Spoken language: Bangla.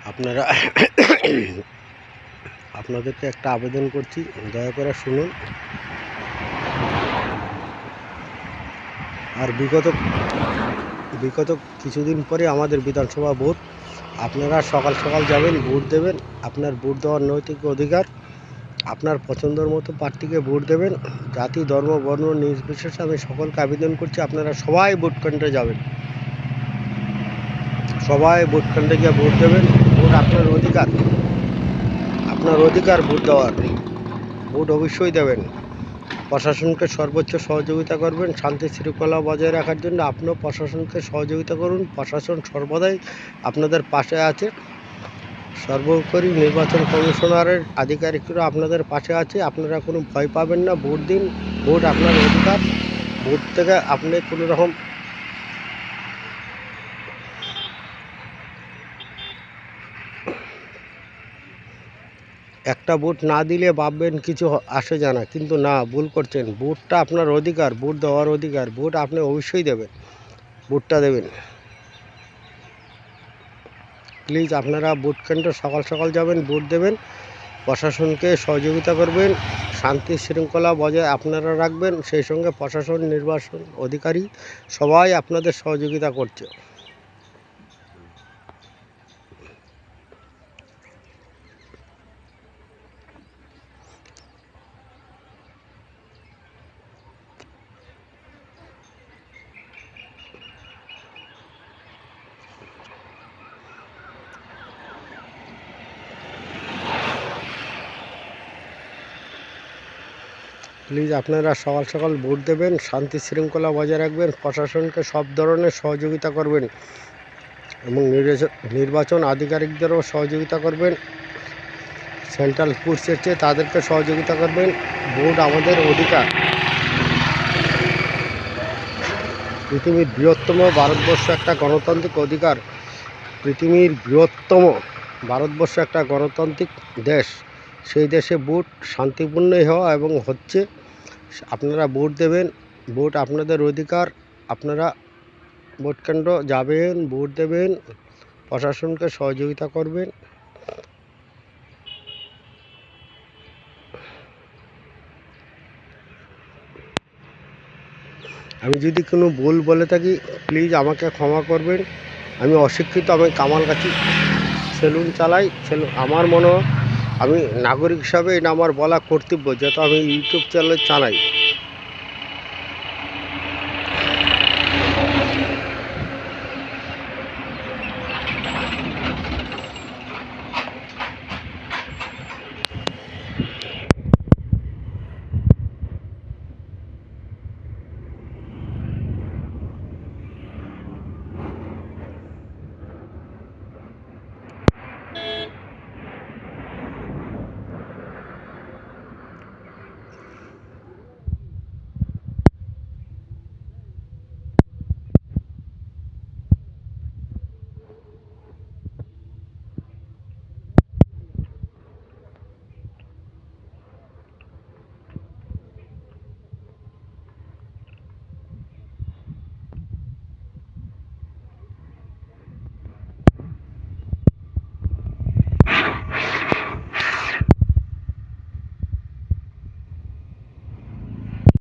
আপনারা আপনাদেরকে একটা আবেদন করছি, দয়া করে শুনুন। আর বিগত কিছুদিন পরে আমাদের বিধানসভা ভোট। আপনারা সকাল সকাল যাবেন, ভোট দেবেন। আপনার ভোট দেওয়ার নৈতিক অধিকার। আপনার পছন্দের মতো প্রার্থীকে ভোট দেবেন। জাতি, ধর্ম, বর্ণ নির্বিশেষে আমি সকলকে আবেদন করছি, আপনারা সবাই ভোট কেন্দ্রে যাবেন, সবাই ভোট কেন্দ্রে গিয়ে ভোট দেবেন। ভোট আপনার অধিকার, আপনার অধিকার ভোট দেওয়ার। ভোট অবশ্যই দেবেন। প্রশাসনকে সর্বোচ্চ সহযোগিতা করবেন শান্তি শৃঙ্খলা বজায় রাখার জন্য। আপনিও প্রশাসনকে সহযোগিতা করুন। প্রশাসন সর্বদাই আপনাদের পাশে আছে। সর্বোপরি নির্বাচন কমিশনারের আধিকারিকরা আপনাদের পাশে আছে। আপনারা কোনো ভয় পাবেন না, ভোট দিন। ভোট আপনার অধিকার। ভোট থেকে আপনি কোনো রকম একটা ভোট না দিলে ভাববেন কিছু আসে জানা, কিন্তু না, ভুল করছেন। ভোটটা আপনার অধিকার, ভোট দেওয়ার অধিকার। ভোট আপনি অবশ্যই দেবেন, ভোটটা দেবেন। প্লিজ আপনারা ভোট কেন্দ্রে সকাল সকাল যাবেন, ভোট দেবেন। প্রশাসনকে সহযোগিতা করবেন, শান্তি শৃঙ্খলা বজায় আপনারা রাখবেন। সেই সঙ্গে প্রশাসন, নির্বাচন অধিকারী সবাই আপনাদের সহযোগিতা করছে। প্লিজ আপনারা সকাল সকাল ভোট দেবেন, শান্তি শৃঙ্খলা বজায় রাখবেন, প্রশাসনকে সব ধরনের সহযোগিতা করবেন এবং নির্বাচন আধিকারিকদেরও সহযোগিতা করবেন। সেন্ট্রাল কোর্ট এসেছে, তাদেরকে সহযোগিতা করবেন। ভোট আমাদের অধিকার। পৃথিবীর বৃহত্তম ভারতবর্ষ একটা গণতান্ত্রিক অধিকার। পৃথিবীর বৃহত্তম ভারতবর্ষ একটা গণতান্ত্রিক দেশ। সেই দেশে ভোট শান্তিপূর্ণই হওয়া এবং হচ্ছে। আপনারা ভোট দেবেন, ভোট আপনাদের অধিকার। আপনারা ভোট কেন্দ্র যাবেন, ভোট দেবেন, প্রশাসনকে সহযোগিতা করবেন। আমি যদি কোনো ভুল বলে থাকি প্লিজ আমাকে ক্ষমা করবেন। আমি অশিক্ষিত, আমি কামালগাছি সেলুন চালাই। আমার মনে হয় আমি নাগরিক হিসাবে এটা আমার বলা কর্তব্য, যেহেতু আমি ইউটিউব চ্যানেল চালাই।